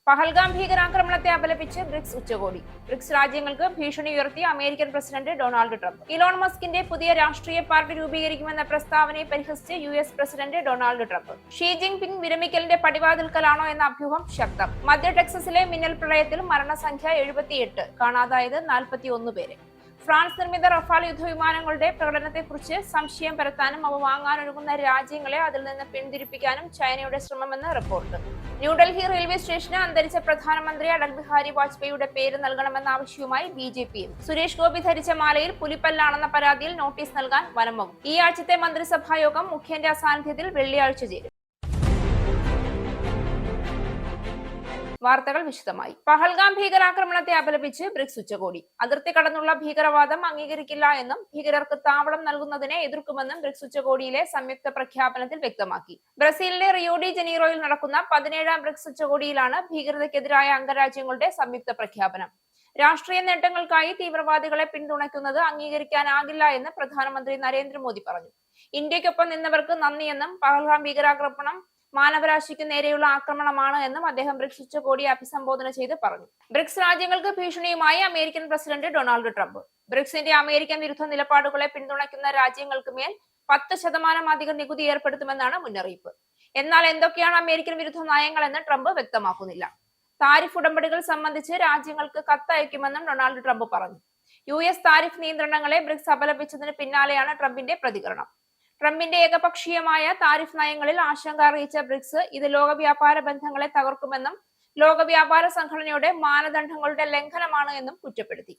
പഹൽഗാം ഭീകരാക്രമണത്തെ അപലപിച്ച് ബ്രിക്സ് ഉച്ചകോടി. ബ്രിക്സ് രാജ്യങ്ങൾക്ക് ഭീഷണി ഉയർത്തി American president Donald Trump. Elon മസ്കിന്റെ പുതിയ രാഷ്ട്രീയ പാർട്ടി രൂപീകരിക്കുമെന്ന പ്രസ്താവനയെ പരിഹസിച്ച് US president Donald Trump. Xi Jinping വിരമിക്കലിന്റെ പടിവാതിൽക്കലാണോ എന്ന അഭ്യൂഹം ശക്തം. മധ്യ ടെക്സസിലെ മിന്നൽ പ്രളയത്തിൽ മരണസംഖ്യ 78, കാണാതായത് 41 പേര്. ഫ്രാൻസ് നിർമ്മിത റഫാൽ യുദ്ധവിമാനങ്ങളുടെ പ്രകടനത്തെക്കുറിച്ച് സംശയം പരത്താനും അവ വാങ്ങാനൊരുങ്ങുന്ന രാജ്യങ്ങളെ അതിൽ നിന്ന് പിന്തിരിപ്പിക്കാനും ചൈനയുടെ ശ്രമമെന്ന് റിപ്പോർട്ട്. ന്യൂഡൽഹി റെയിൽവേ സ്റ്റേഷന് അന്തരിച്ച പ്രധാനമന്ത്രി അടൽ ബിഹാരി വാജ്പേയിയുടെ പേര് നൽകണമെന്ന ആവശ്യവുമായി BJPയും. സുരേഷ് ഗോപി ധരിച്ച മാലയിൽ പുലിപ്പല്ലാണെന്ന പരാതിയിൽ നോട്ടീസ് നൽകാൻ വനം വകുപ്പ്. ഈ ആഴ്ചത്തെ മന്ത്രിസഭാ യോഗം മുഖ്യന്റെ അസാന്നിധ്യത്തിൽ വെള്ളിയാഴ്ച ചേരും. വാർത്തകൾ വിശദമായി. പഹൽഗാം ഭീകരാക്രമണത്തെ അപലപിച്ച് ബ്രിക്സ് ഉച്ചകോടി. അതിർത്തി കടന്നുള്ള ഭീകരവാദം അംഗീകരിക്കില്ല എന്നും ഭീകരർക്ക് താവളം നൽകുന്നതിനെ എതിർക്കുമെന്നും ബ്രിക്സ് ഉച്ചകോടിയിലെ സംയുക്ത പ്രഖ്യാപനത്തിൽ വ്യക്തമാക്കി. ബ്രസീലിലെ റിയോ ഡി ജനീറോയിൽ നടക്കുന്ന 17ാം ബ്രിക്സ് ഉച്ചകോടിയിലാണ് ഭീകരതയ്ക്കെതിരായ അംഗരാജ്യങ്ങളുടെ സംയുക്ത പ്രഖ്യാപനം. രാഷ്ട്രീയ നേട്ടങ്ങൾക്കായി തീവ്രവാദികളെ പിന്തുണയ്ക്കുന്നത് അംഗീകരിക്കാനാകില്ല എന്ന് പ്രധാനമന്ത്രി നരേന്ദ്രമോദി പറഞ്ഞു. ഇന്ത്യക്കൊപ്പം നിന്നവർക്ക് നന്ദിയെന്നും പഹൽഗാം ഭീകരാക്രമണം മാനവരാശിക്ക് നേരെയുള്ള ആക്രമണമാണ് എന്നും അദ്ദേഹം ബ്രിക്സ് ഉച്ചകോടിയെ അഭിസംബോധന ചെയ്ത് പറഞ്ഞു. ബ്രിക്സ് രാജ്യങ്ങൾക്ക് ഭീഷണിയുമായി അമേരിക്കൻ പ്രസിഡന്റ് ഡൊണാൾഡ് ട്രംപ്. ബ്രിക്സിന്റെ അമേരിക്കൻ വിരുദ്ധ നിലപാടുകളെ പിന്തുണയ്ക്കുന്ന രാജ്യങ്ങൾക്ക് മേൽ 10% അധിക നികുതി ഏർപ്പെടുത്തുമെന്നാണ് മുന്നറിയിപ്പ്. എന്നാൽ എന്തൊക്കെയാണ് അമേരിക്കൻ വിരുദ്ധ നയങ്ങളെന്ന് ട്രംപ് വ്യക്തമാക്കുന്നില്ല. താരിഫ് ഉടമ്പടികൾ സംബന്ധിച്ച് രാജ്യങ്ങൾക്ക് കത്തയക്കുമെന്നും ഡൊണാൾഡ് ട്രംപ് പറഞ്ഞു. US താരിഫ് നിയന്ത്രണങ്ങളെ ബ്രിക്സ് അപലപിച്ചതിന് പിന്നാലെയാണ് ട്രംപിന്റെ പ്രതികരണം. ട്രംപിന്റെ ഏകപക്ഷീയമായ താരിഫ് നയങ്ങളിൽ ആശങ്ക അറിയിച്ച ബ്രിക്സ് ഇത് ലോക വ്യാപാര ബന്ധങ്ങളെ തകർക്കുമെന്നും ലോക വ്യാപാര സംഘടനയുടെ മാനദണ്ഡങ്ങളുടെ ലംഘനമാണ് എന്നും കുറ്റപ്പെടുത്തി.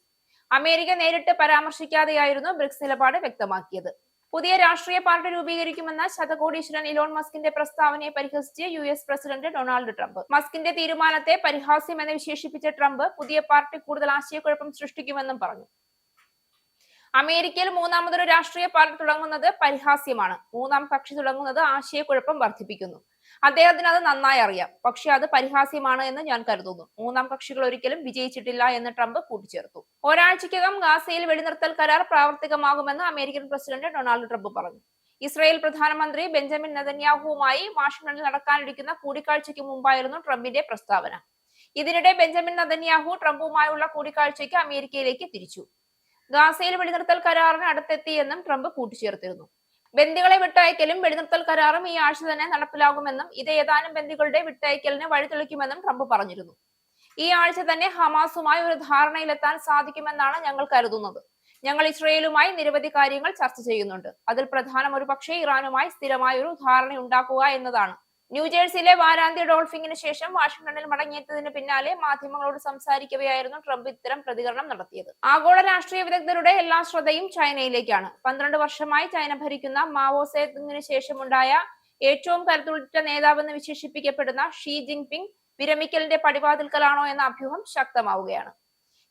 അമേരിക്ക നേരിട്ട് പരാമർശിക്കാതെയായിരുന്നു ബ്രിക്സ് നിലപാട് വ്യക്തമാക്കിയത്. പുതിയ രാഷ്ട്രീയ പാർട്ടി രൂപീകരിക്കുമെന്ന ശതകോടീശ്വരൻ ഇലോൺ മസ്കിന്റെ പ്രസ്താവനയെ പരിഹസിച്ച് US പ്രസിഡന്റ് ഡൊണാൾഡ് ട്രംപ്. മസ്കിന്റെ തീരുമാനത്തെ പരിഹാസ്യമെന്ന് വിശേഷിപ്പിച്ച ട്രംപ് പുതിയ പാർട്ടി കൂടുതൽ ആശയക്കുഴപ്പം സൃഷ്ടിക്കുമെന്നും പറഞ്ഞു. അമേരിക്കയിൽ മൂന്നാമതൊരു രാഷ്ട്രീയ പാർട്ടി തുടങ്ങുന്നത് പരിഹാസ്യമാണ്. മൂന്നാം കക്ഷി തുടങ്ങുന്നത് ആശയക്കുഴപ്പം വർദ്ധിപ്പിക്കുന്നു. അദ്ദേഹത്തിന് അത് നന്നായി അറിയാം. പക്ഷെ അത് പരിഹാസ്യമാണ് എന്ന് ഞാൻ കരുതുന്നു. മൂന്നാം കക്ഷികൾ ഒരിക്കലും വിജയിച്ചിട്ടില്ല എന്ന് ട്രംപ് കൂട്ടിച്ചേർത്തു. ഒരാഴ്ചയ്ക്കകം ഗാസയിൽ വെടിനിർത്തൽ കരാർ പ്രാവർത്തികമാകുമെന്ന് അമേരിക്കൻ പ്രസിഡന്റ് ഡൊണാൾഡ് ട്രംപ് പറഞ്ഞു. ഇസ്രായേൽ പ്രധാനമന്ത്രി ബെഞ്ചമിൻ നെതന്യാഹുവുമായി വാഷിംഗ്ടണിൽ നടക്കാനിരിക്കുന്ന കൂടിക്കാഴ്ചയ്ക്ക് മുമ്പായിരുന്നു ട്രംപിന്റെ പ്രസ്താവന. ഇതിനിടെ ബെഞ്ചമിൻ നെതന്യാഹു ട്രംപുമായുള്ള കൂടിക്കാഴ്ചയ്ക്ക് അമേരിക്കയിലേക്ക് തിരിച്ചു. ഗാസയിൽ വെടിനിർത്തൽ കരാറിന് അടുത്തെത്തിയെന്നും ട്രംപ് കൂട്ടിച്ചേർത്തിരുന്നു. ബന്ദികളെ വിട്ടയക്കലും വെടിനിർത്തൽ കരാറും ഈ ആഴ്ച തന്നെ നടപ്പിലാകുമെന്നും ഇത് ഏതാനും ബന്ദികളുടെ വിട്ടയക്കലിന് വഴിതെളിക്കുമെന്നും ട്രംപ് പറഞ്ഞിരുന്നു. ഈ ആഴ്ച തന്നെ ഹമാസുമായി ഒരു ധാരണയിലെത്താൻ സാധിക്കുമെന്നാണ് ഞങ്ങൾ കരുതുന്നത്. ഞങ്ങൾ ഇസ്രയേലുമായി നിരവധി കാര്യങ്ങൾ ചർച്ച ചെയ്യുന്നുണ്ട്. അതിൽ പ്രധാനം ഒരുപക്ഷെ ഇറാനുമായി സ്ഥിരമായ ഒരു ധാരണയുണ്ടാക്കുക എന്നതാണ്. ന്യൂജേഴ്സിയിലെ വാരാന്ത്യ ഡോൾഫിങ്ങിന് ശേഷം വാഷിംഗ്ടണിൽ മടങ്ങിയെത്തിയതിന് പിന്നാലെ മാധ്യമങ്ങളോട് സംസാരിക്കവെയായിരുന്നു ട്രംപ് ഇത്തരം പ്രതികരണം നടത്തിയത്. ആഗോള രാഷ്ട്രീയ വിദഗ്ധരുടെ എല്ലാ ശ്രദ്ധയും ചൈനയിലേക്കാണ്. 12 വർഷമായി ചൈന ഭരിക്കുന്ന മാവോ സേതുങ്ങിന് ശേഷമുണ്ടായ ഏറ്റവും കരുത്തുറ്റ നേതാവെന്ന് വിശേഷിപ്പിക്കപ്പെടുന്ന ഷീ ജിൻ പിങ് വിരമിക്കലിന്റെ പടിവാതിൽക്കലാണോ എന്ന അഭ്യൂഹം ശക്തമാവുകയാണ്.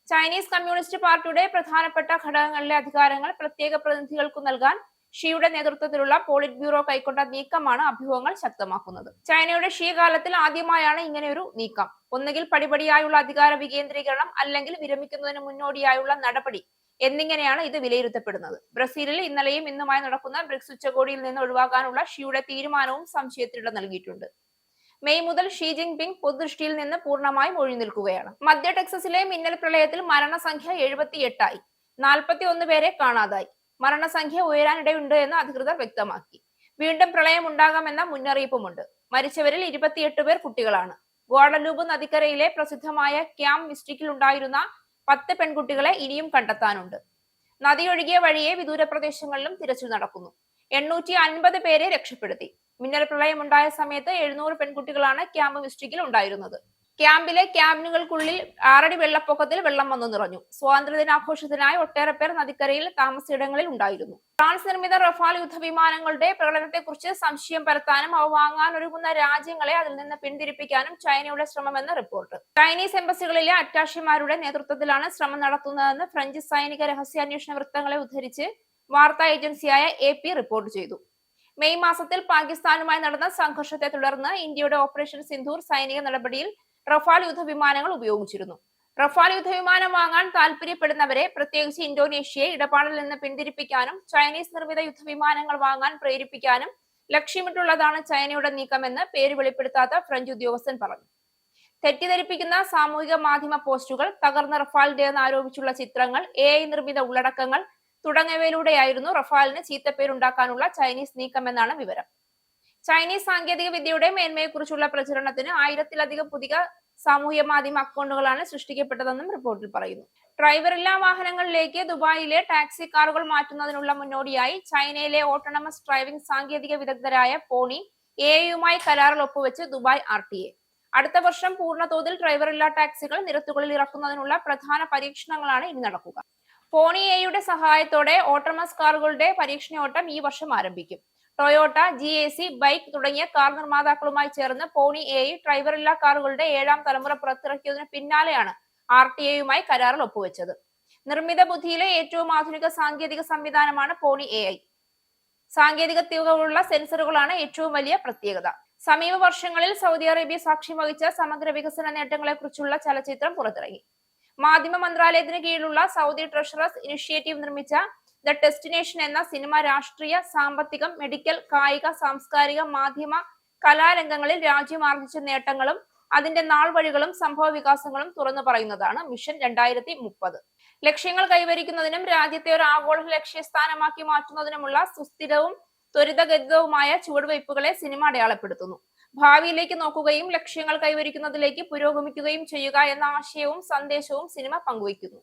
ചൈനീസ് കമ്മ്യൂണിസ്റ്റ് പാർട്ടിയുടെ പ്രധാനപ്പെട്ട ഘടകങ്ങളിലെ അധികാരങ്ങൾ പ്രത്യേക പ്രതിനിധികൾക്കു നൽകാൻ ഷിയുടെ നേതൃത്വത്തിലുള്ള പോളിറ്റ് ബ്യൂറോ കൈക്കൊണ്ട നീക്കമാണ് അഭ്യൂഹങ്ങൾ ശക്തമാക്കുന്നത്. ചൈനയുടെ ഷീ കാലത്തിൽ ആദ്യമായാണ് ഇങ്ങനെയൊരു നീക്കം. ഒന്നുകിൽ പടിപടിയായുള്ള അധികാര വികേന്ദ്രീകരണം, അല്ലെങ്കിൽ വിരമിക്കുന്നതിന് മുന്നോടിയായുള്ള നടപടി എന്നിങ്ങനെയാണ് ഇത് വിലയിരുത്തപ്പെടുന്നത്. ബ്രസീലിൽ ഇന്നലെയും ഇന്നുമായി നടക്കുന്ന ബ്രിക്സ് ഉച്ചകോടിയിൽ നിന്ന് ഒഴിവാക്കാനുള്ള ഷിയുടെ തീരുമാനവും സംശയത്തിനിട നൽകിയിട്ടുണ്ട്. മെയ് മുതൽ ഷീ ജിൻ പിങ് പൊതുദൃഷ്ടിയിൽ നിന്ന് പൂർണ്ണമായും ഒഴിഞ്ഞു നിൽക്കുകയാണ്. മധ്യ ടെക്സസിലെ മിന്നൽ പ്രളയത്തിൽ മരണസംഖ്യ 78 41 പേരെ കാണാതായി. മരണസംഖ്യ ഉയരാനിടയുണ്ട് എന്ന് അധികൃതർ വ്യക്തമാക്കി. വീണ്ടും പ്രളയം ഉണ്ടാകാമെന്ന മുന്നറിയിപ്പുമുണ്ട്. മരിച്ചവരിൽ 28 പേർ കുട്ടികളാണ്. ഗ്വാഡലൂപ്പ് നദിക്കരയിലെ പ്രസിദ്ധമായ ക്യാമ്പ് മിസ്റ്റിക്കിൽ ഉണ്ടായിരുന്ന 10 പെൺകുട്ടികളെ ഇനിയും കണ്ടെത്താനുണ്ട്. നദിയൊഴുകിയ വഴിയെ വിദൂര പ്രദേശങ്ങളിലും തിരച്ചിൽ നടക്കുന്നു. 850 പേരെ രക്ഷപ്പെടുത്തി. മിന്നൽ പ്രളയം ഉണ്ടായ സമയത്ത് 700 പെൺകുട്ടികളാണ് ക്യാമ്പ് മിസ്റ്റിക്കിൽ ഉണ്ടായിരുന്നത്. ക്യാമ്പിലെ ക്യാബിനുകൾക്കുള്ളിൽ 6 അടി വെള്ളപ്പൊക്കത്തിൽ വെള്ളം വന്നു നിറഞ്ഞു. സ്വാതന്ത്ര്യദിനാഘോഷത്തിനായി ഒട്ടേറെ പേർ നദിക്കരയിൽ താമസയിടങ്ങളിൽ ഉണ്ടായിരുന്നു. ഫ്രാൻസ് നിർമ്മിത റഫാൽ യുദ്ധവിമാനങ്ങളുടെ പ്രകടനത്തെക്കുറിച്ച് സംശയം പരത്താനും അവ വാങ്ങാനൊരുങ്ങുന്ന രാജ്യങ്ങളെ അതിൽ നിന്ന് പിന്തിരിപ്പിക്കാനും ചൈനയുടെ ശ്രമമെന്ന് റിപ്പോർട്ട്. ചൈനീസ് എംബസികളിലെ അറ്റാഷിമാരുടെ നേതൃത്വത്തിലാണ് ശ്രമം നടത്തുന്നതെന്ന് ഫ്രഞ്ച് സൈനിക രഹസ്യാന്വേഷണ വൃത്തങ്ങളെ ഉദ്ധരിച്ച് വാർത്താ ഏജൻസിയായ AP റിപ്പോർട്ട് ചെയ്തു. മെയ് മാസത്തിൽ പാകിസ്ഥാനുമായി നടന്ന സംഘർഷത്തെ തുടർന്ന് ഇന്ത്യയുടെ ഓപ്പറേഷൻ സിന്ദൂർ സൈനിക നടപടിയിൽ റഫാൽ യുദ്ധവിമാനങ്ങൾ ഉപയോഗിച്ചിരുന്നു. റഫാൽ യുദ്ധവിമാനം വാങ്ങാൻ താല്പര്യപ്പെടുന്നവരെ, പ്രത്യേകിച്ച് ഇന്തോനേഷ്യയെ ഇടപാടിൽ നിന്ന് പിന്തിരിപ്പിക്കാനും ചൈനീസ് നിർമ്മിത യുദ്ധവിമാനങ്ങൾ വാങ്ങാൻ പ്രേരിപ്പിക്കാനും ലക്ഷ്യമിട്ടുള്ളതാണ് ചൈനയുടെ നീക്കമെന്ന് പേര് വെളിപ്പെടുത്താത്ത ഫ്രഞ്ച് ഉദ്യോഗസ്ഥൻ പറഞ്ഞു. തെറ്റിദ്ധരിപ്പിക്കുന്ന സാമൂഹിക മാധ്യമ പോസ്റ്റുകൾ, തകർന്ന റഫാലിന്റെ ആരോപിച്ചുള്ള ചിത്രങ്ങൾ, AI നിർമ്മിത ഉള്ളടക്കങ്ങൾ തുടങ്ങിയവയിലൂടെയായിരുന്നു റഫാലിന് ചീത്തപ്പേരുണ്ടാക്കാനുള്ള ചൈനീസ് നീക്കമെന്നാണ് വിവരം. ചൈനീസ് സാങ്കേതിക വിദ്യയുടെ മേന്മയെക്കുറിച്ചുള്ള പ്രചരണത്തിന് 1000-ലധികം പുതിയ സാമൂഹ്യ മാധ്യമ അക്കൗണ്ടുകളാണ് സൃഷ്ടിക്കപ്പെട്ടതെന്നും റിപ്പോർട്ടിൽ പറയുന്നു. ഡ്രൈവറില്ലാ വാഹനങ്ങളിലേക്ക് ദുബായിലെ ടാക്സി കാറുകൾ മാറ്റുന്നതിനുള്ള മുന്നോടിയായി ചൈനയിലെ ഓട്ടോണമസ് ഡ്രൈവിംഗ് സാങ്കേതിക വിദഗ്ധരായ പോണി AI കരാറിൽ ഒപ്പുവെച്ച് ദുബായ് RTA. അടുത്ത വർഷം പൂർണ്ണതോതിൽ ഡ്രൈവറില്ലാ ടാക്സികൾ നിരത്തുകളിൽ ഇറക്കുന്നതിനുള്ള പ്രധാന പരീക്ഷണങ്ങളാണ് ഇനി നടക്കുക. പോണി AI സഹായത്തോടെ ഓട്ടോണമസ് കാറുകളുടെ പരീക്ഷണോട്ടം ഈ വർഷം ആരംഭിക്കും. ടൊയോട്ട, GAC, ബൈക്ക് തുടങ്ങിയ കാർ നിർമ്മാതാക്കളുമായി ചേർന്ന് പോണി AI ഡ്രൈവറില്ലാ കാറുകളുടെ 7ാം തലമുറ പുറത്തിറക്കിയതിനു പിന്നാലെയാണ് RTA കരാറിൽ ഒപ്പുവെച്ചത്. നിർമ്മിത ബുദ്ധിയിലെ ഏറ്റവും ആധുനിക സാങ്കേതിക സംവിധാനമാണ് പോണി AI. സാങ്കേതിക തികവുള്ള സെൻസറുകളാണ് ഏറ്റവും വലിയ പ്രത്യേകത. സമീപ വർഷങ്ങളിൽ സൗദി അറേബ്യ സാക്ഷ്യം വഹിച്ച സമഗ്ര വികസന നേട്ടങ്ങളെ കുറിച്ചുള്ള ചലച്ചിത്രം പുറത്തിറങ്ങി. മാധ്യമ മന്ത്രാലയത്തിന് കീഴിലുള്ള സൗദി ട്രഷറേഴ്സ് ഇനിഷ്യേറ്റീവ് നിർമ്മിച്ച ദ ഡെസ്റ്റിനേഷൻ എന്ന സിനിമ രാഷ്ട്രീയ, സാമ്പത്തികം, മെഡിക്കൽ, കായിക, സാംസ്കാരിക, മാധ്യമ, കലാരംഗങ്ങളിൽ രാജ്യം ആർജിച്ച നേട്ടങ്ങളും അതിന്റെ നാൾവഴികളും സംഭവ വികാസങ്ങളും തുറന്നു പറയുന്നതാണ് മിഷൻ 2030. ലക്ഷ്യങ്ങൾ കൈവരിക്കുന്നതിനും രാജ്യത്തെ ഒരു ആഗോള ലക്ഷ്യസ്ഥാനമാക്കി മാറ്റുന്നതിനുമുള്ള സുസ്ഥിരവും ത്വരിതഗതിതവുമായ ചുവടുവയ്പ്പുകളെ സിനിമ അടയാളപ്പെടുത്തുന്നു. ഭാവിയിലേക്ക് നോക്കുകയും ലക്ഷ്യങ്ങൾ കൈവരിക്കുന്നതിലേക്ക് പുരോഗമിക്കുകയും ചെയ്യുക എന്ന ആശയവും സന്ദേശവും സിനിമ പങ്കുവയ്ക്കുന്നു.